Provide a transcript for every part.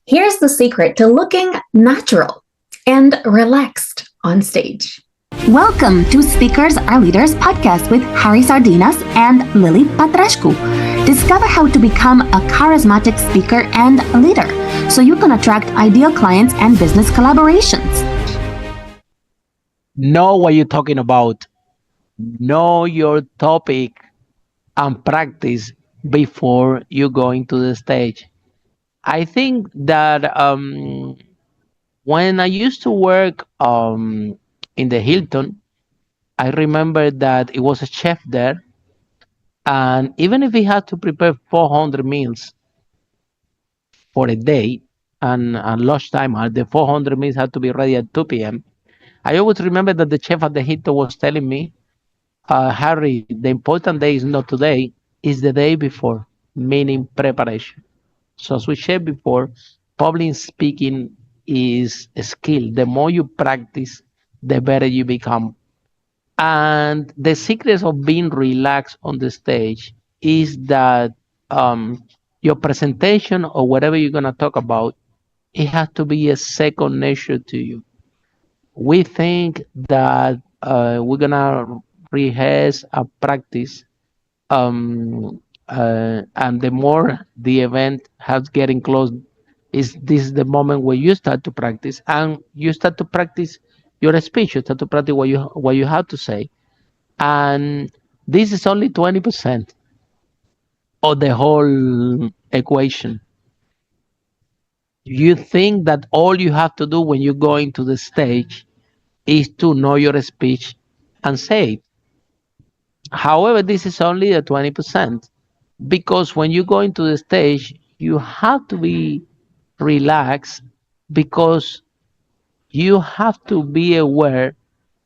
Here's the secret to looking natural and relaxed on stage. Welcome to Speakers Are Leaders podcast with Harry Sardinas and Lily Patrascu. Discover how to become a charismatic speaker and leader so you can attract ideal clients and business collaborations. Know what you're talking about. Know your topic and practice before you go into the stage. I think that when I used to work in the Hilton, I remember that it was a chef there, and even if he had to prepare 400 meals for a day, and at lunchtime, the 400 meals had to be ready at 2 p.m. I always remember that the chef at the Hilton was telling me, Harry, the important day is not today, it's the day before, meaning preparation. So as we said before, public speaking is a skill. The more you practice, the better you become. And the secret of being relaxed on the stage is that your presentation or whatever you're going to talk about, it has to be a second nature to you. We think that we're going to rehearse a practice, and the more the event has getting close, is this the moment where you start to practice, and you start to practice your speech. You start to practice what you have to say, and this is only 20% of the whole equation. You think that all you have to do when you go into the stage is to know your speech and say it. However, this is only the 20%, because when you go into the stage, you have to be relaxed, because you have to be aware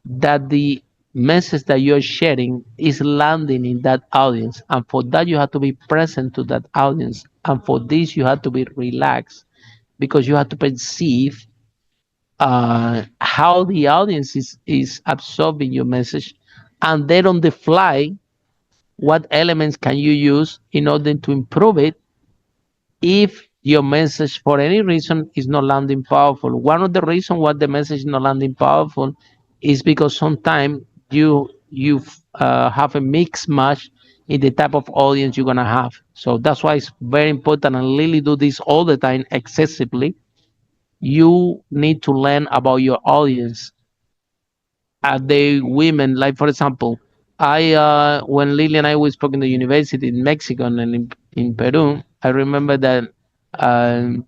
that the message that you're sharing is landing in that audience. And for that, you have to be present to that audience. And for this, you have to be relaxed, because you have to perceive how the audience is absorbing your message. And then on the fly, what elements can you use in order to improve it if your message for any reason is not landing powerful. One of the reasons why the message is not landing powerful is because sometimes you have a mixed match in the type of audience you're gonna have. So that's why it's very important, and Lily do this all the time excessively. You need to learn about your audience. Are they women? Like, for example, I when Lily and I we spoke in the university in Mexico and in Peru, I remember that um,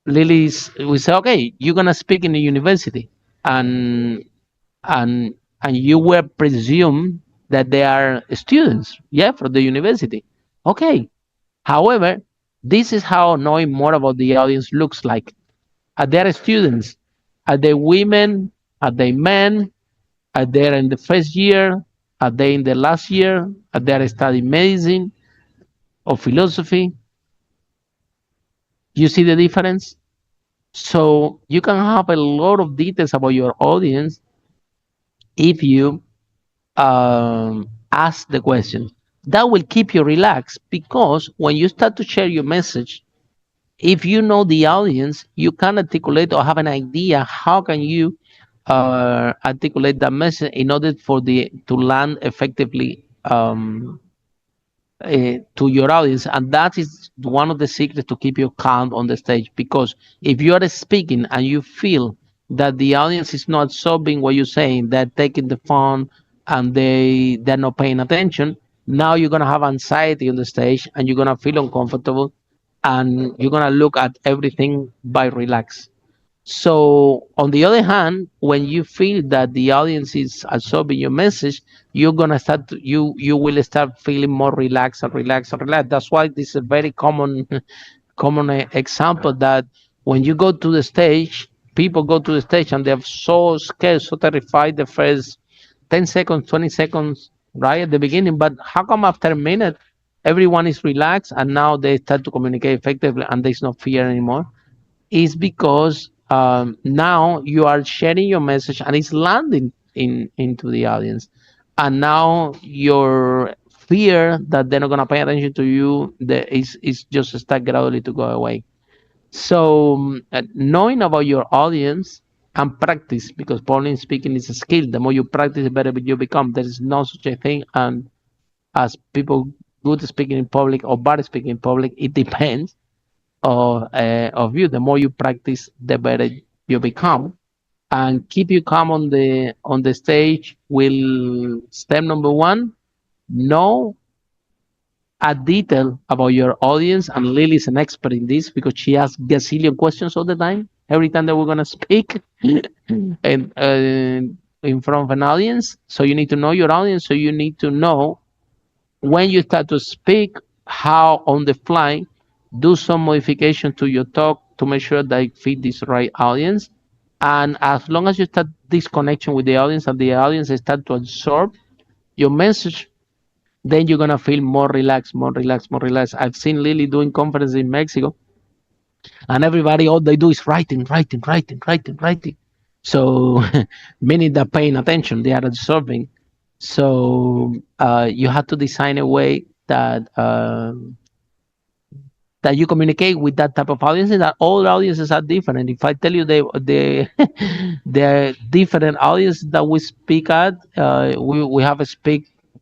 we said, okay, you're gonna speak in the university, and and and you were presumed that they are students, yeah, from the university. Okay. However, this is how knowing more about the audience looks like. Are there students? Are they women? Are they men? Are they in the first year? Are they in the last year? Are they studying medicine or philosophy? You see the difference? So you can have a lot of details about your audience if you ask the question. That will keep you relaxed, because when you start to share your message, if you know the audience, you can articulate or have an idea how can you articulate that message in order for the to land effectively to your audience. And that is one of the secrets to keep you calm on the stage, because if you are speaking and you feel that the audience is not absorbing what you're saying, they're taking the phone and they're not paying attention, now you're going to have anxiety on the stage, and you're going to feel uncomfortable, and you're going to look at everything by relax. So on the other hand, when you feel that the audience is absorbing your message, you're gonna start you will start feeling more relaxed and relaxed and relaxed. That's why this is a very common example, that when you go to the stage, people go to the stage and they're so scared, so terrified the first 10 seconds, 20 seconds, right at the beginning. But how come after a minute everyone is relaxed and now they start to communicate effectively and there's no fear anymore? Is because now you are sharing your message and it's landing into the audience, and now your fear that they're not gonna pay attention to you is just start gradually to go away. So knowing about your audience and practice, because public speaking is a skill. The more you practice, the better you become. There is no such a thing and as people good speaking in public or bad speaking in public. It depends of you. The more you practice, the better you become. And keep you calm on the stage will step number one. Know a detail about your audience, and Lily is an expert in this because she asks gazillion questions all the time. Every time that we're gonna speak, and in front of an audience, so you need to know your audience. So you need to know when you start to speak, how on the fly, do some modification to your talk to make sure that it fit this right audience. And as long as you start this connection with the audience and the audience start to absorb your message, then you're gonna feel more relaxed, more relaxed, more relaxed. I've seen Lily doing conferences in Mexico, and everybody all they do is writing, writing, writing, writing, writing. So meaning they're paying attention, they are absorbing. So you have to design a way that you communicate with that type of audience, and that all audiences are different. If I tell you the the different audiences that we speak at,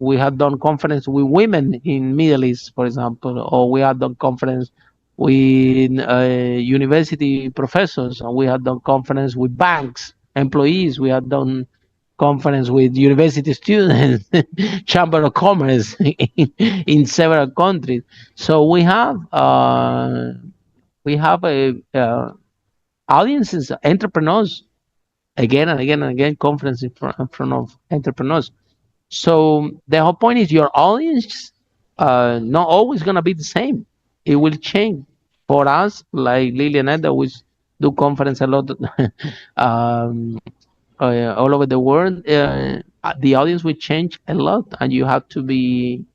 we have done conference with women in Middle East, for example, or we have done conference with university professors, and we have done conference with banks employees. We have done conference with university students, chamber of commerce in several countries. So we have a audiences, entrepreneurs, again and again and again, conference in front of entrepreneurs. So the whole point is your audience not always gonna be the same. It will change. For us, like Lily and I, that we do conference a lot um, all over the world, the audience will change a lot, and you have to be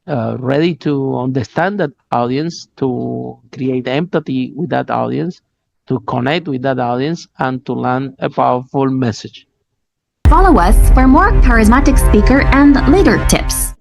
ready to understand that audience, to create empathy with that audience, to connect with that audience, and to land a powerful message. Follow us for more charismatic speaker and leader tips.